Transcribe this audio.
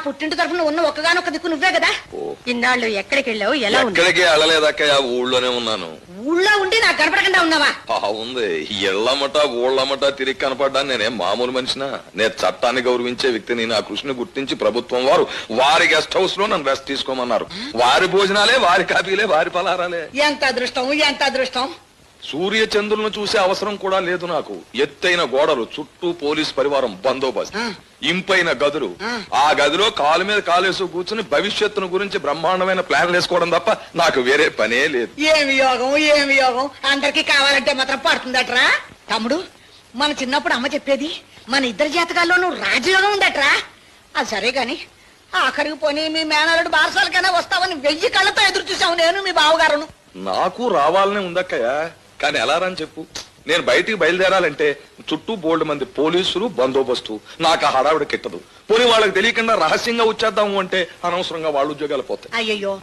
పుట్టింటి తరఫున ఉన్న ఒక్కగానొక్క దిక్కు నువ్వే కదా. ఇన్నాళ్ళు ఎక్కడికి వెళ్ళావు, ఎలా ఉన్నావు? ఎక్కడికి వెళ్ళలేదక్కయ్య, ఊళ్ళోనే ఉన్నాను. ఊళ్ళో ఉండి నాకు కనపడకుండా ఉన్నావా? ఉంది, ఎళ్ళమట ఊళ్ళమట తిరిగి కనపడ్డా నేనేం మామూలు మనిషినా? నేను చట్టాన్ని గౌరవించే వ్యక్తిని. నా కృషిని గుర్తించి ప్రభుత్వం వారు వారి గెస్ట్ హౌస్ లో నన్ను రెస్ట్ తీసుకోమన్నారు. వారి భోజనాలే, వారి కాపీలే, వారి పలహారాలే. ఎంత అదృష్టం, ఎంత అదృష్టం. సూర్య చంద్రులను చూసే అవసరం కూడా లేదు నాకు. ఎత్తైన గోడలు, చుట్టూ పోలీస్ పరివారం బందోబస్తు, ఇంపైన గదులు. ఆ గదిలో కాలు మీద కాలేసు కూర్చుని భవిష్యత్తును గురించి బ్రహ్మాండమైన ప్లాన్లు వేసుకోవడం తప్ప నాకు వేరే పనే లేదు. ఏమి యోగం, ఏమి యోగం. అందరికి కావాలంటే మాత్రం పడుతుందట్రా. తమ్ముడు, మన చిన్నప్పుడు అమ్మ చెప్పేది మన ఇద్దరి జాతకాల్లోనూ రాజయోగం ఉందట్రా. అది సరే గాని ఆఖరికి పోనీ మీ మేనలుడు బారసాలకైనా వస్తావని 1000 కళ్ళతో ఎదురు చూసావు నేను, మీ బావగారును. నాకు రావాలనే ఉందక్కయ్య, కానీ ఎలా రని చెప్పు. నేను బయటికి బయలుదేరాలంటే చుట్టూ బోల్డ్ మంది పోలీసులు బందోబస్తు. నాకు ఆ హడావిడ కిట్టదు. పోనీ వాళ్ళకి తెలియకుండా రహస్యంగా వచ్చేద్దాము అంటే అనవసరంగా వాళ్ళ ఉద్యోగాలు పోతాయి. అయ్యయ్యో.